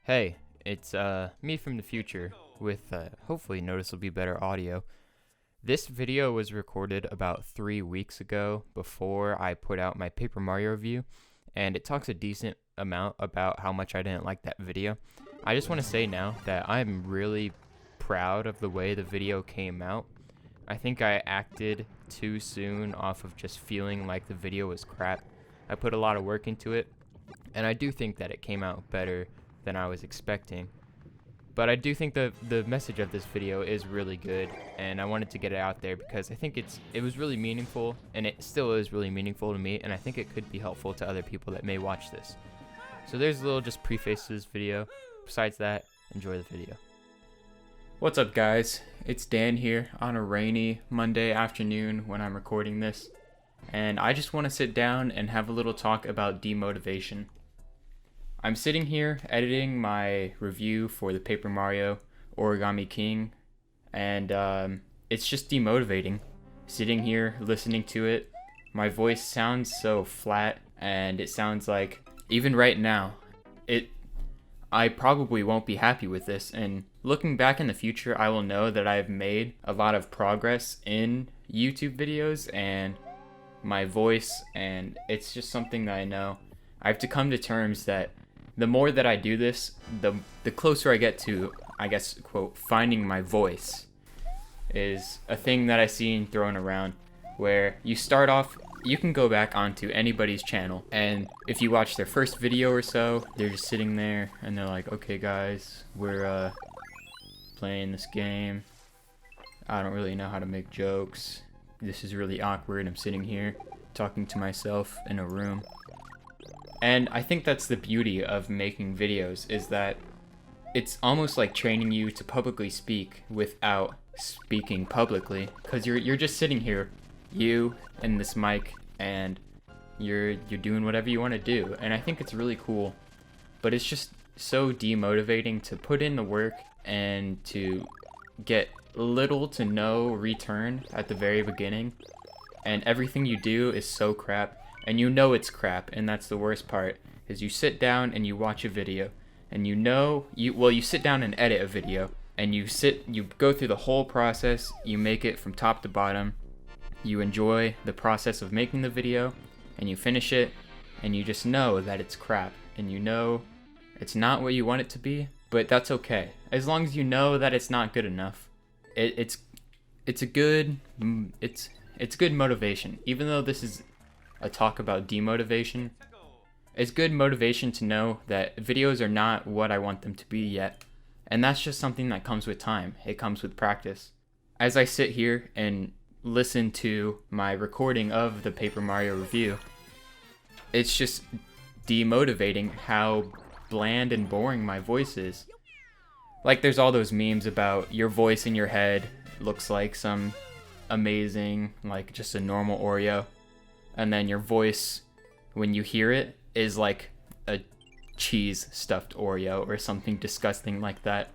Hey, it's me from the future with hopefully noticeably better audio. This video was recorded about 3 weeks ago before I put out my Paper Mario review, and it talks a decent amount about how much I didn't like that video. I just want to say now that I'm really proud of the way the video came out. I think I acted too soon off of just feeling like the video was crap. I put a lot of work into it, and I do think that it came out better than I was expecting. But I do think the message of this video is really good, and I wanted to get it out there because I think it was really meaningful, and it still is really meaningful to me, and I think it could be helpful to other people that may watch this. So there's a little just preface to this video. Besides that, enjoy the video. What's up, guys? It's Dan here on a rainy Monday afternoon when I'm recording this, and I just want to sit down and have a little talk about demotivation. I'm sitting here editing my review for the Paper Mario Origami King, and it's just demotivating. Sitting here listening to it, my voice sounds so flat, and it sounds like, even right now, I probably won't be happy with this, and looking back in the future, I will know that I've made a lot of progress in YouTube videos and my voice, and it's just something that I know. I have to come to terms that the more that I do this, the closer I get to, I guess, quote, finding my voice, is a thing that I've seen thrown around, where you start off, you can go back onto anybody's channel, and if you watch their first video or so, they're just sitting there, and they're like, okay guys, we're playing this game, I don't really know how to make jokes, this is really awkward, I'm sitting here talking to myself in a room. And I think that's the beauty of making videos, is that it's almost like training you to publicly speak without speaking publicly, because you're just sitting here, you and this mic, and you're doing whatever you want to do, and I think it's really cool. But it's just so demotivating to put in the work and to get little to no return at the very beginning, and everything you do is so crap. And you know it's crap, and that's the worst part, is you sit down and you watch a video, and you sit down and edit a video, and you go through the whole process, you make it from top to bottom, you enjoy the process of making the video, and you finish it, and you just know that it's crap, and you know it's not what you want it to be, but that's okay. As long as you know that it's not good enough, it's good motivation, even though this is a talk about demotivation. It's good motivation to know that videos are not what I want them to be yet, and that's just something that comes with time. It comes with practice. As I sit here and listen to my recording of the Paper Mario review, it's just demotivating how bland and boring my voice is. Like, there's all those memes about your voice in your head looks like some amazing, like just a normal Oreo, and then your voice, when you hear it, is like a cheese stuffed Oreo or something disgusting like that.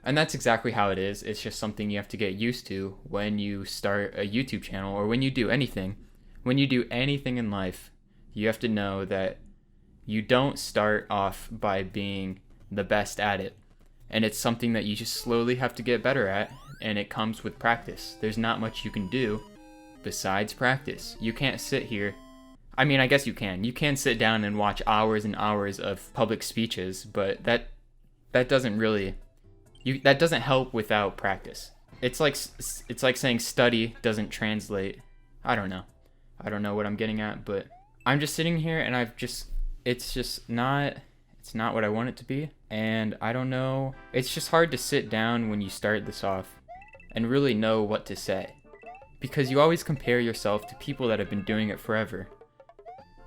And that's exactly how it is. It's just something you have to get used to when you start a YouTube channel, or when you do anything. When you do anything in life, you have to know that you don't start off by being the best at it. And it's something that you just slowly have to get better at, and it comes with practice. There's not much you can do besides practice. You can't sit here. I mean, I guess you can. You can sit down and watch hours and hours of public speeches, but that doesn't really that doesn't help without practice. It's like saying study doesn't translate. I don't know what I'm getting at, but I'm just sitting here and it's not what I want it to be, and I don't know. It's just hard to sit down when you start this off and really know what to say, because you always compare yourself to people that have been doing it forever.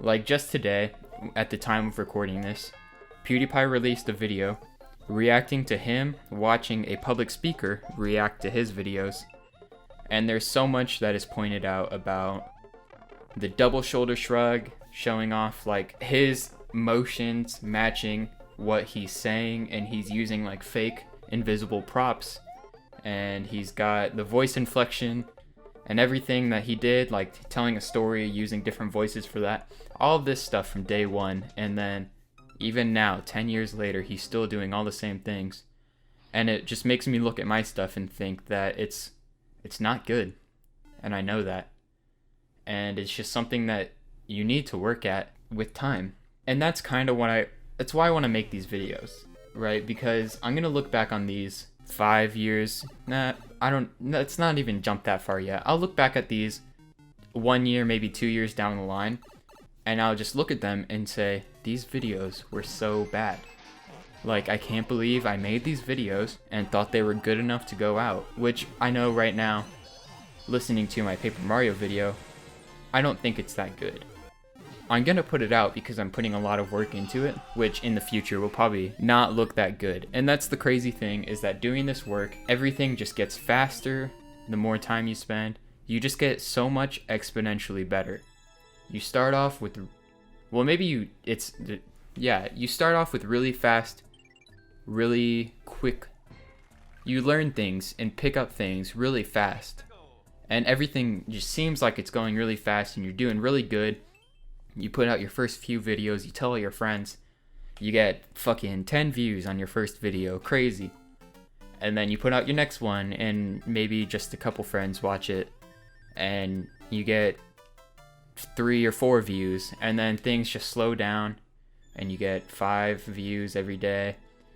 Like just today, at the time of recording this, PewDiePie released a video reacting to him watching a public speaker react to his videos. And there's so much that is pointed out about the double shoulder shrug, showing off like his motions matching what he's saying, and he's using like fake invisible props, and he's got the voice inflection and everything that he did, like telling a story using different voices for that. All of this stuff from day one, and then Even now, 10 years later, he's still doing all the same things. And it just makes me look at my stuff and think that it's not good. And I know that. And it's just something that you need to work at with time. And that's kind of that's why I want to make these videos, right? Because I'm going to look back on these 5 years. Let's not even jump that far yet. I'll look back at these 1 year, maybe 2 years down the line, and I'll just look at them and say, these videos were so bad. Like, I can't believe I made these videos and thought they were good enough to go out, which I know right now, listening to my Paper Mario video, I don't think it's that good. I'm gonna put it out because I'm putting a lot of work into it, which in the future will probably not look that good. And that's the crazy thing, is that doing this work, everything just gets faster the more time you spend. You just get so much exponentially better. You start off with, well, you start off with really fast, really quick. You learn things and pick up things really fast. And everything just seems like it's going really fast and you're doing really good. You put out your first few videos, you tell all your friends, you get fucking 10 views on your first video, crazy. And then you put out your next one and maybe just a couple friends watch it and you get 3 or 4 views, and then things just slow down and you get 5 views every day.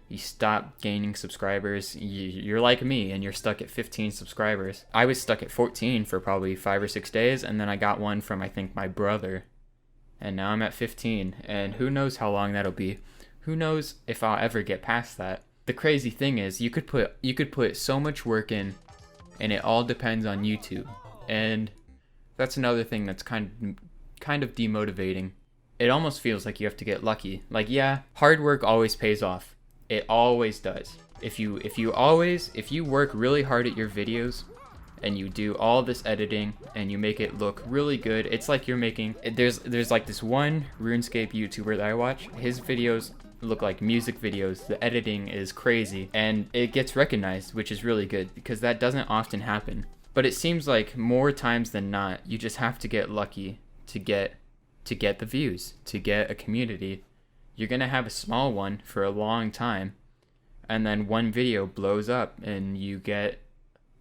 You stop gaining subscribers. You're like me and you're stuck at 15 subscribers. I was stuck at 14 for probably 5 or 6 days, and then I got one from, I think, my brother. And now I'm at 15, and who knows how long that'll be. Who knows if I'll ever get past that. The crazy thing is, you could put so much work in, and it all depends on YouTube. And that's another thing that's kind of demotivating. It almost feels like you have to get lucky. Like, yeah, hard work always pays off. It always does. If you work really hard at your videos and you do all this editing and you make it look really good, it's like you're making, there's like this one RuneScape YouTuber that I watch. His videos look like music videos. The editing is crazy and it gets recognized, which is really good because that doesn't often happen. But it seems like more times than not, you just have to get lucky to get the views, to get a community. You're gonna have a small one for a long time, and then one video blows up and you get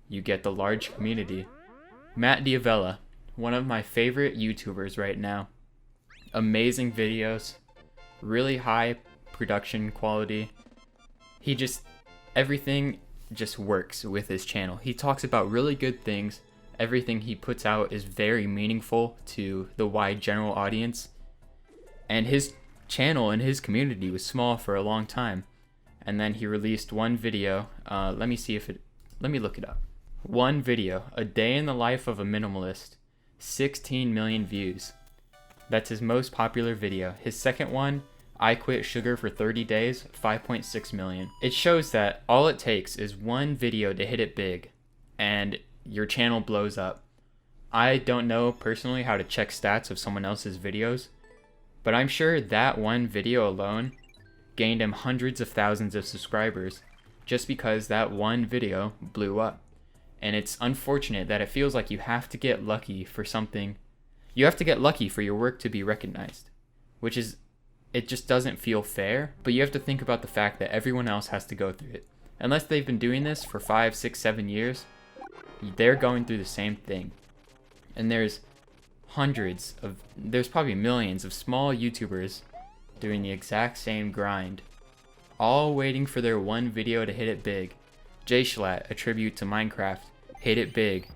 the large community. Matt Diavella, one of my favorite YouTubers right now. Amazing videos, really high production quality. Everything just works with his channel. He talks about really good things. Everything he puts out is very meaningful to the wide general audience. And his channel and his community was small for a long time. And then he released one video. Let me look it up. One video, A Day in the Life of a Minimalist, 16 million views. That's his most popular video. His second one, I Quit Sugar for 30 Days, 5.6 million. It shows that all it takes is one video to hit it big, and your channel blows up. I don't know personally how to check stats of someone else's videos, but I'm sure that one video alone gained him hundreds of thousands of subscribers just because that one video blew up. And it's unfortunate that it feels like you have to get lucky for something. You have to get lucky for your work to be recognized, which is, it just doesn't feel fair. But you have to think about the fact that everyone else has to go through it. Unless they've been doing this for 5, 6, 7 years, they're going through the same thing. And there's probably millions of small YouTubers doing the exact same grind, all waiting for their one video to hit it big. Jay Schlatt, a tribute to Minecraft, hit it big.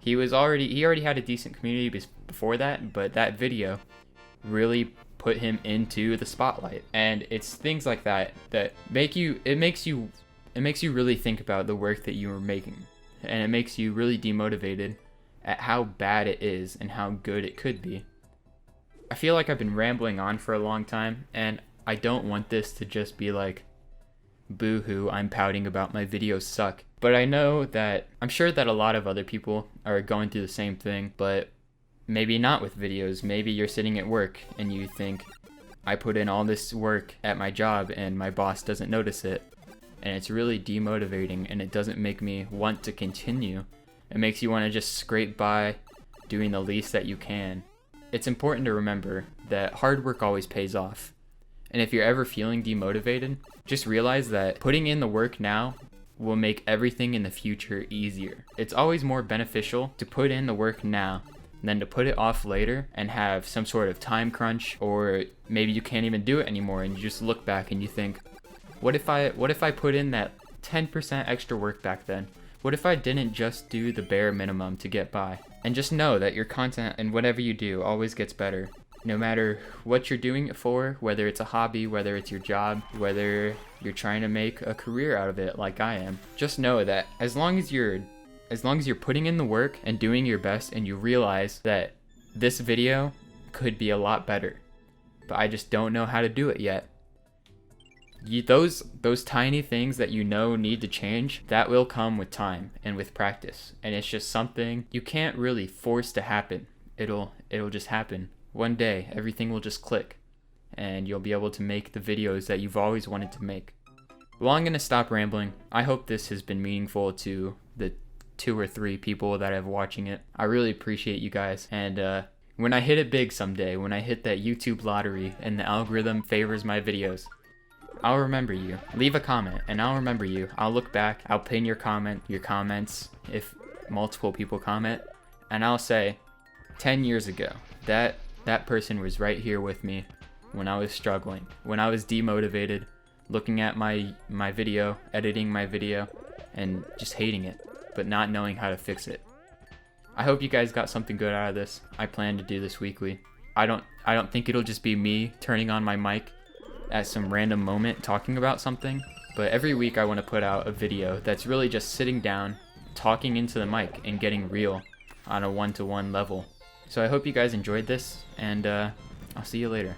He already had a decent community before that, but that video really put him into the spotlight. And it's things like that that makes you really think about the work that you were making, and it makes you really demotivated at how bad it is and how good it could be. I feel like I've been rambling on for a long time, and I don't want this to just be like, boo-hoo, I'm pouting about my videos suck. But I'm sure that a lot of other people are going through the same thing, but maybe not with videos. Maybe you're sitting at work and you think, I put in all this work at my job and my boss doesn't notice it. And it's really demotivating, and it doesn't make me want to continue. It makes you want to just scrape by doing the least that you can. It's important to remember that hard work always pays off. And if you're ever feeling demotivated, just realize that putting in the work now will make everything in the future easier. It's always more beneficial to put in the work now than to put it off later and have some sort of time crunch, or maybe you can't even do it anymore and you just look back and you think, what if I put in that 10% extra work back then? What if I didn't just do the bare minimum to get by? And just know that your content and whatever you do always gets better. No matter what you're doing it for, whether it's a hobby, whether it's your job, whether you're trying to make a career out of it like I am, just know that as long as you're putting in the work and doing your best and you realize that this video could be a lot better, but I just don't know how to do it yet. Those tiny things that you know need to change, that will come with time and with practice. And it's just something you can't really force to happen. It'll just happen. One day, everything will just click and you'll be able to make the videos that you've always wanted to make. Well, I'm going to stop rambling. I hope this has been meaningful to the 2 or 3 people that have watching it. I really appreciate you guys. And when I hit it big someday, when I hit that YouTube lottery and the algorithm favors my videos, I'll remember you. Leave a comment and I'll remember you. I'll look back, I'll pin your comments if multiple people comment, and I'll say 10 years ago that person was right here with me when I was struggling, when I was demotivated, looking at my video, editing my video, and just hating it, but not knowing how to fix it. I hope you guys got something good out of this. I plan to do this weekly. I don't think it'll just be me turning on my mic at some random moment talking about something, but every week I want to put out a video that's really just sitting down, talking into the mic, and getting real on a one-to-one level. So I hope you guys enjoyed this, and I'll see you later.